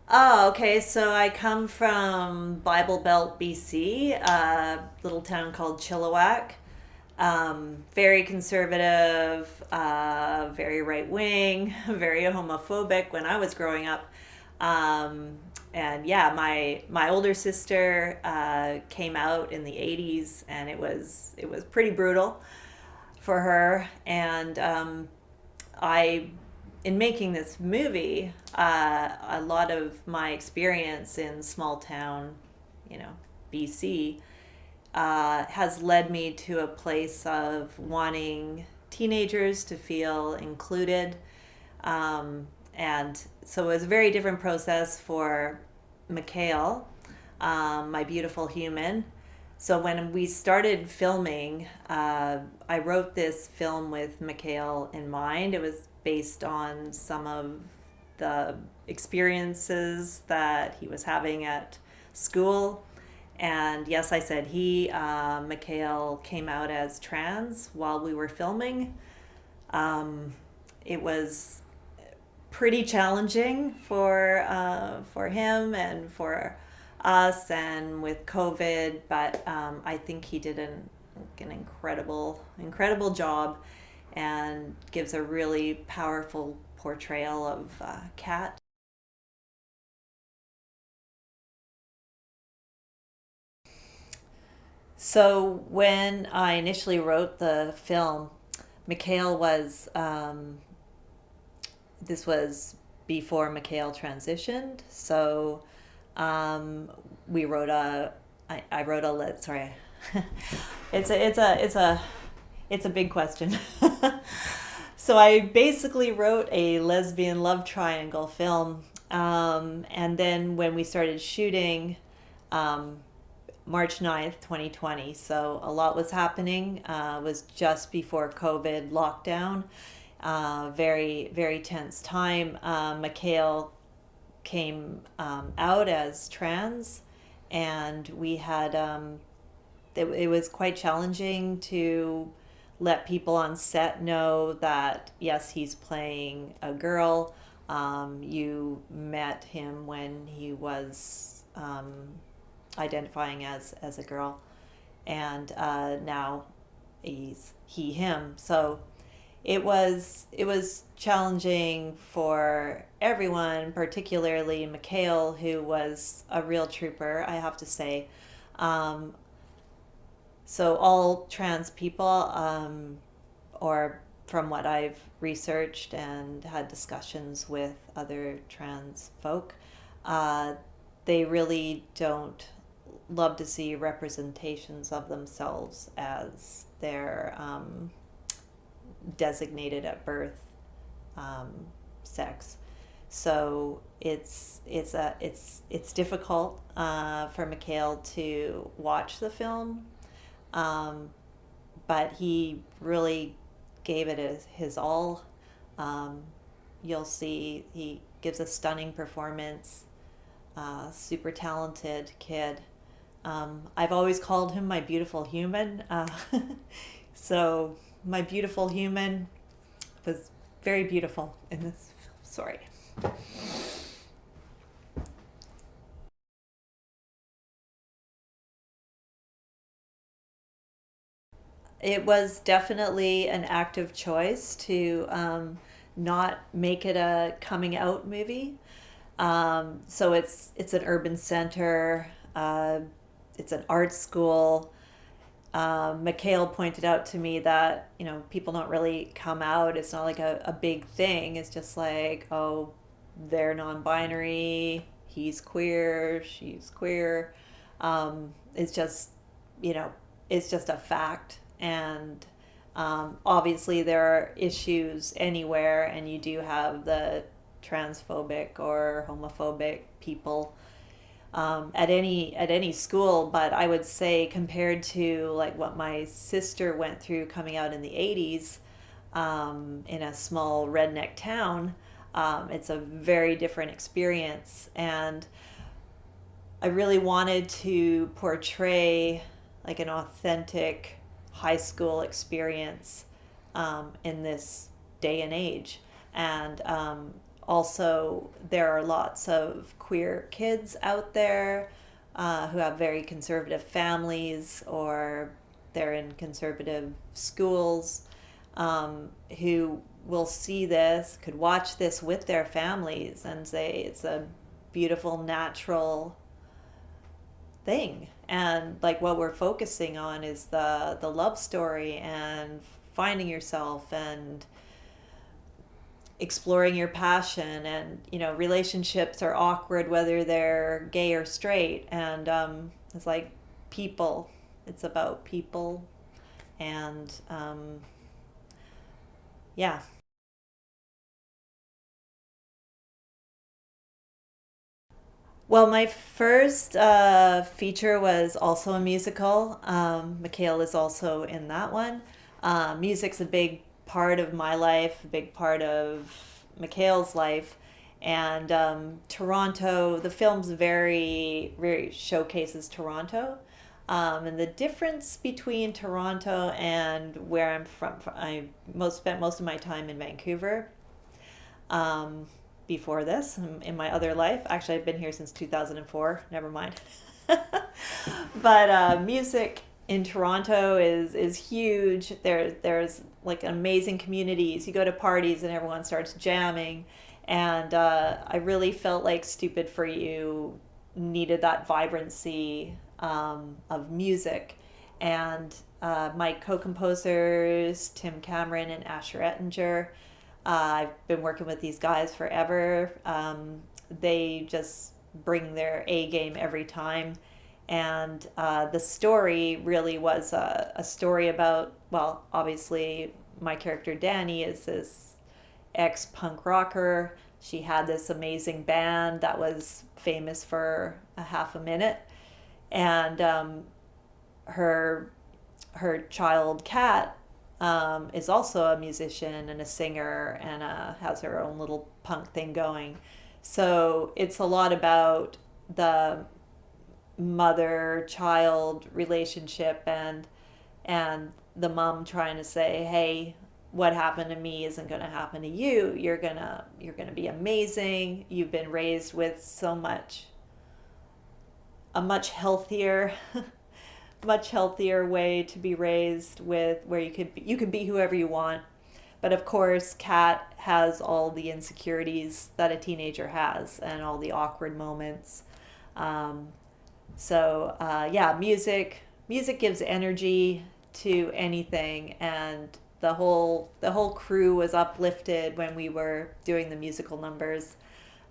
Oh, okay. So I come from Bible Belt, BC, a little town called Chilliwack. Very conservative, very right wing, very homophobic when I was growing up. Um, and yeah, my older sister came out in the '80s, and it was pretty brutal for her. And I in making this movie, a lot of my experience in small town, you know, BC, has led me to a place of wanting teenagers to feel included. And so it was a very different process for MIKHAEL, my beautiful human. So when we started filming, I wrote this film with MIKHAEL in mind. It was based on some of the experiences that he was having at school. And yes, I said MIKHAEL came out as trans while we were filming. It was pretty challenging for him and for us, and with COVID. But I think he did an incredible job, and gives a really powerful portrayal of Kat. So when I initially wrote the film, MIKHAEL was this was before MIKHAEL transitioned. So um, we wrote a I wrote a sorry. It's a big question. So I basically wrote a lesbian love triangle film, and then when we started shooting, um, March 9th, 2020. So a lot was happening. It was just before COVID lockdown. Very tense time. MIKHAEL came out as trans, and we had it was quite challenging to let people on set know that yes, he's playing a girl. You met him when he was identifying as a girl, and now he's he him. So it was challenging for everyone, particularly MIKHAEL, who was a real trooper, I have to say. Um, so all trans people, or from what I've researched and had discussions with other trans folk, uh, they really don't love to see representations of themselves as their designated at birth um, sex. So it's difficult for MIKHAEL to watch the film, um, but he really gave it his all. Um, you'll see he gives a stunning performance. Super talented kid. I've always called him my beautiful human. So my beautiful human was very beautiful in this film. Sorry. It was definitely an active choice to not make it a coming out movie. So it's an urban center. It's an art school. MIKHAEL pointed out to me that people don't really come out. It's not like a big thing. It's just like, oh, they're non-binary. He's queer. She's queer. It's just you know it's just a fact. And obviously there are issues anywhere, and you do have the transphobic or homophobic people at any school. But I would say, compared to like what my sister went through coming out in the '80s, in a small redneck town, it's a very different experience. And I really wanted to portray like an authentic high school experience in this day and age. And also, there are lots of queer kids out there who have very conservative families, or they're in conservative schools, who will see this, could watch this with their families and say it's a beautiful, natural thing. And like what we're focusing on is the love story and finding yourself and exploring your passion. And relationships are awkward whether they're gay or straight. And it's like people, it's about people. And yeah. Well, my first feature was also a musical. MIKHAEL is also in that one. Music's a big part of my life, a big part of MIKHAEL's life. And Toronto, the film's very, very showcases Toronto. And the difference between Toronto and where I'm from, I spent most of my time in Vancouver. Um, Before this, in my other life. Actually, I've been here since 2004. Never mind. But music in Toronto is huge. There's like amazing communities. You go to parties and everyone starts jamming, and I really felt like Stupid for You needed that vibrancy of music. And my co-composers, Tim Cameron and Asher Ettinger, I've been working with these guys forever. They just bring their A game every time. And the story really was a story about, well, obviously, my character DANI is this ex punk rocker. She had this amazing band that was famous for a half a minute. And her child Kat is also a musician and a singer, and has her own little punk thing going. So it's a lot about the mother-child relationship, and the mom trying to say, hey, what happened to me isn't going to happen to you. You're gonna be amazing. You've been raised with a much healthier much healthier way to be raised, with where you can be whoever you want. But of course, Kat has all the insecurities that a teenager has, and all the awkward moments. Um, yeah, music gives energy to anything, and the whole crew was uplifted when we were doing the musical numbers.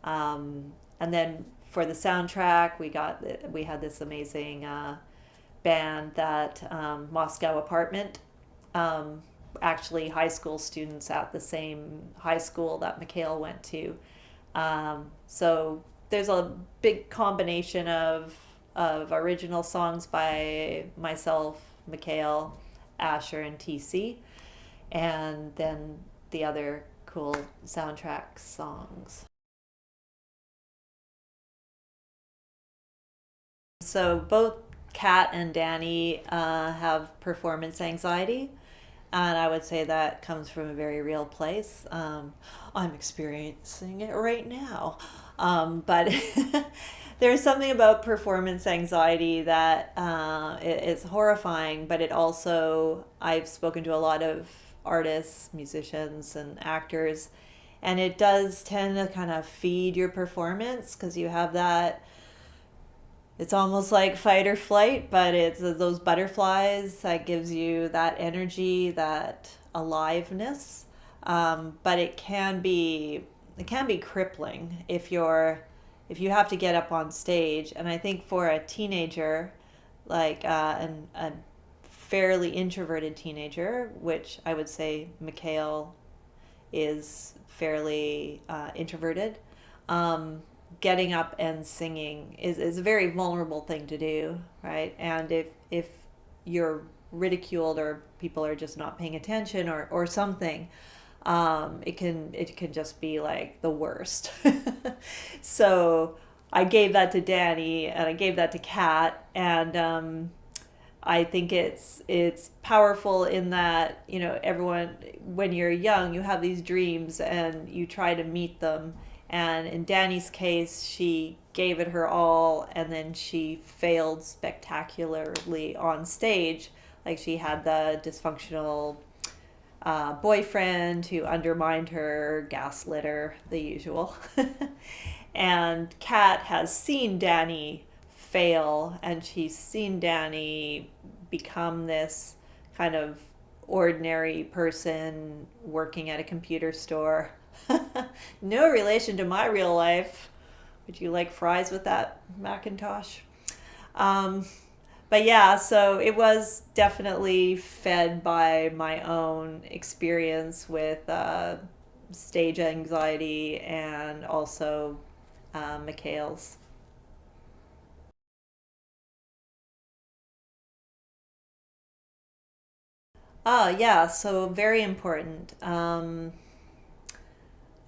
And then for the soundtrack, we had this amazing band that Moscow Apartment, actually high school students at the same high school that MIKHAEL went to. So there's a big combination of original songs by myself, MIKHAEL, Asher, and TC, and then the other cool soundtrack songs. So both Kat and DANI have performance anxiety, and I would say that comes from a very real place. I'm experiencing it right now, but there's something about performance anxiety that is horrifying. But it also, I've spoken to a lot of artists, musicians, and actors, and it does tend to kind of feed your performance, because you have that, it's almost like fight or flight, but it's those butterflies that gives you that energy, that aliveness. But it can be crippling if you have to get up on stage. And I think for a teenager, like a fairly introverted teenager, which I would say MIKHAEL is fairly introverted, getting up and singing is a very vulnerable thing to do, right? And if you're ridiculed, or people are just not paying attention, or something, it can just be like the worst. So I gave that to DANI, and I gave that to Kat, and I think it's powerful in that, everyone, when you're young, you have these dreams and you try to meet them, And in Dani's case, she gave it her all, and then she failed spectacularly on stage. Like, she had the dysfunctional boyfriend who undermined her, gaslit her, the usual. And Kat has seen Dani fail, and she's seen Dani become this kind of ordinary person working at a computer store. No relation to my real life. Would you like fries with that Macintosh? But yeah, so it was definitely fed by my own experience with stage anxiety and also MIKHAEL's. Yeah, so very important. I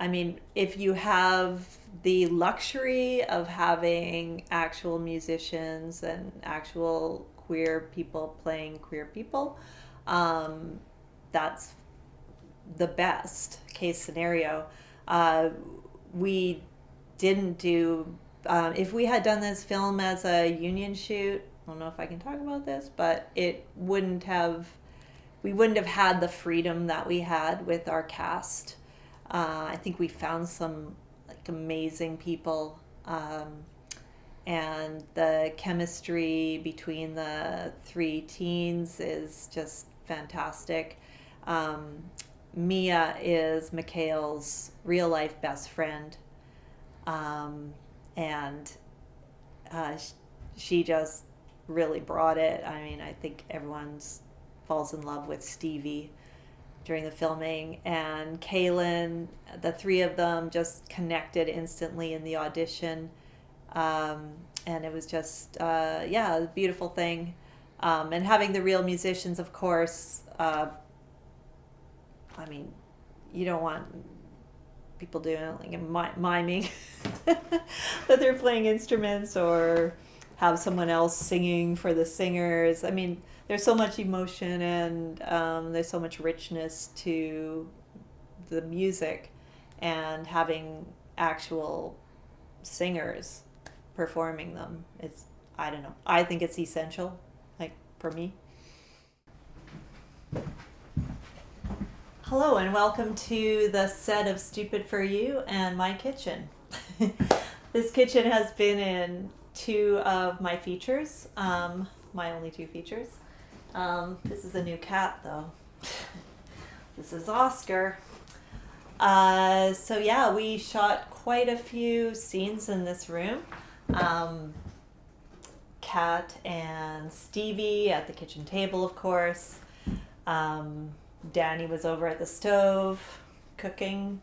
mean, if you have the luxury of having actual musicians and actual queer people playing queer people, that's the best case scenario. We didn't do, if we had done this film as a union shoot, I don't know if I can talk about this, but we wouldn't have had the freedom that we had with our cast. I think we found some like amazing people, and the chemistry between the three teens is just fantastic. Mia is MIKHAEL's real life best friend, and she just really brought it. I mean, I think everyone's falls in love with Stevie during the filming, and Kaylin, the three of them just connected instantly in the audition, and it was just yeah, a beautiful thing. And having the real musicians, of course. I mean, you don't want people doing like miming that they're playing instruments, or have someone else singing for the singers. I mean, there's so much emotion, and there's so much richness to the music, and having actual singers performing them, it's, I don't know, I think it's essential, like, for me. Hello and welcome to the set of Stupid for You and my kitchen. This kitchen has been in two of my features, my only two features. This is a new cat though. This is Oscar. So yeah, we shot quite a few scenes in this room. Kat and Stevie at the kitchen table, of course. Dani was over at the stove cooking.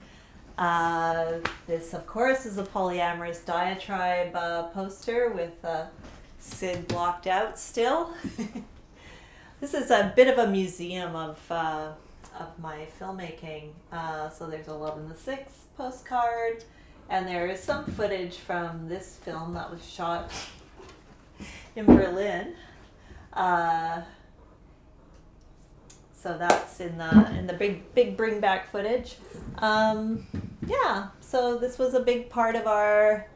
This, of course, is a polyamorous diatribe poster with Sid blocked out still. This is a bit of a museum of my filmmaking. So there's a Love in the Six postcard, and there is some footage from this film that was shot in Berlin. So that's in the big bring back footage. Yeah, so this was a big part of our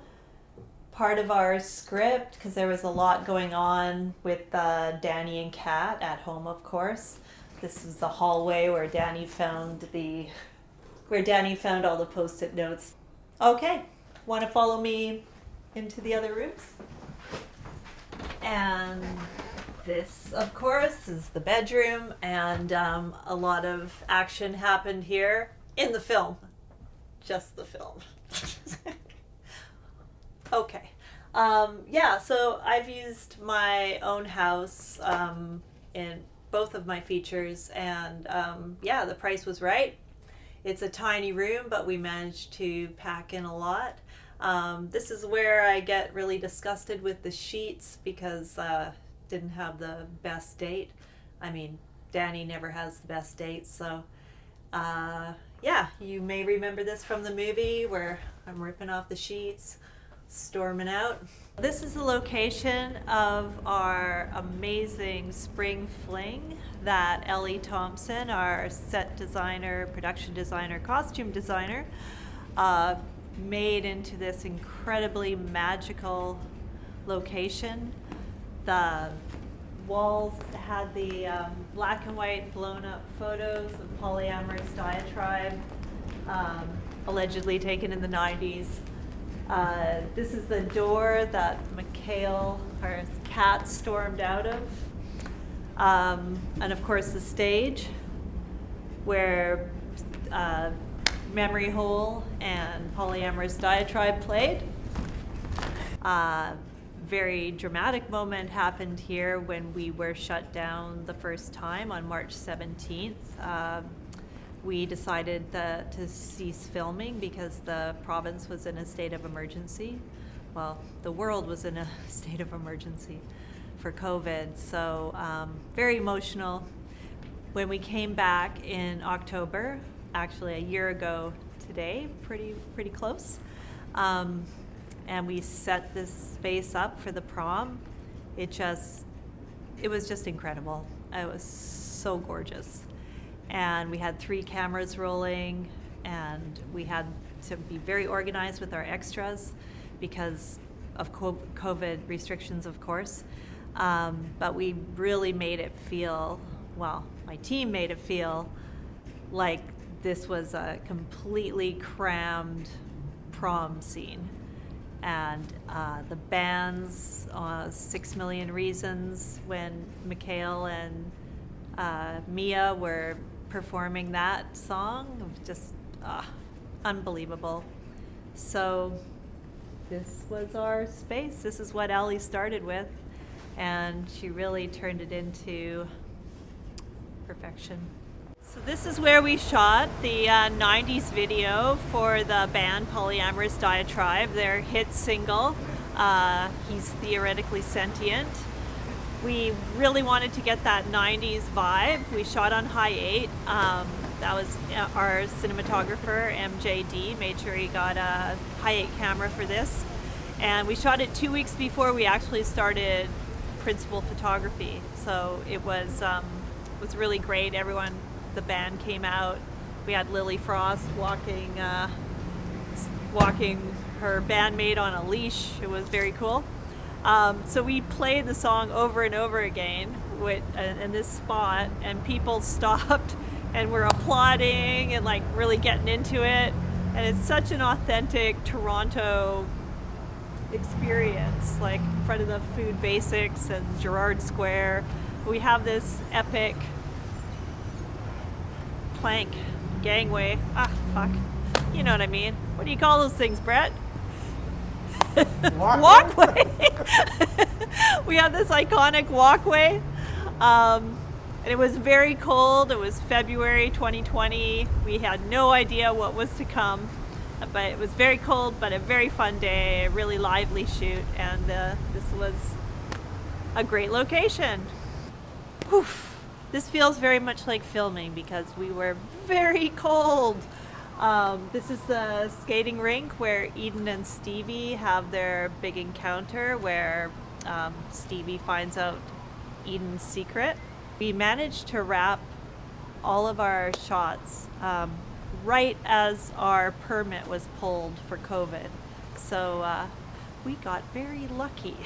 script, because there was a lot going on with Dani and Kat at home, of course. This is the hallway where Dani found all the post-it notes. Okay, want to follow me into the other rooms? And this, of course, is the bedroom, and a lot of action happened here in the film. Just the film. Okay. Yeah, so I've used my own house in both of my features, and yeah, the price was right. It's a tiny room, but we managed to pack in a lot. This is where I get really disgusted with the sheets, because didn't have the best date. I mean, Dani never has the best date, so yeah, you may remember this from the movie where I'm ripping off the sheets, storming out. This is the location of our amazing spring fling that Ellie Thompson, our set designer, production designer, costume designer, made into this incredibly magical location. The walls had the black and white blown up photos of polyamorous diatribe, allegedly taken in the 90s. This is the door that MIKHAEL, our cat, stormed out of. And of course the stage where Memory Hole and Polyamorous Diatribe played. Very dramatic moment happened here when we were shut down the first time on March 17th. We decided to cease filming because the province was in a state of emergency. Well, the world was in a state of emergency for COVID, so very emotional. When we came back in October, actually a year ago today, pretty close, and we set this space up for the prom, it was just incredible. It was so gorgeous. And we had 3 cameras rolling, and we had to be very organized with our extras because of COVID restrictions, of course. But we really made it feel, well, my team made it feel like this was a completely crammed prom scene. And the bands, 6 Million Reasons, when MIKHAEL and Mia were performing that song, it was just unbelievable. So this was our space. This is what Ellie started with, and she really turned it into perfection. So this is where we shot the 90s video for the band Polyamorous Diatribe, their hit single, He's Theoretically Sentient. We really wanted to get that 90s vibe. We shot on high 8. That was our cinematographer, MJD, made sure he got a high 8 camera for this. And we shot it 2 weeks before we actually started principal photography. So it was really great. Everyone, the band came out. We had Lily Frost walking her bandmate on a leash. It was very cool. So we played the song over and over again in this spot, and people stopped and were applauding and like really getting into it. And it's such an authentic Toronto experience, like in front of the Food Basics and Gerrard Square. We have this epic plank gangway. You know what I mean. What do you call those things, Brett? Walkway. We have this iconic walkway, and it was very cold. It was February 2020. We had no idea what was to come, but it was very cold, but a very fun day, a really lively shoot, and this was a great location. Whew. This feels very much like filming because we were very cold. This is the skating rink where Eden and Stevie have their big encounter, where Stevie finds out Eden's secret. We managed to wrap all of our shots right as our permit was pulled for COVID. So we got very lucky.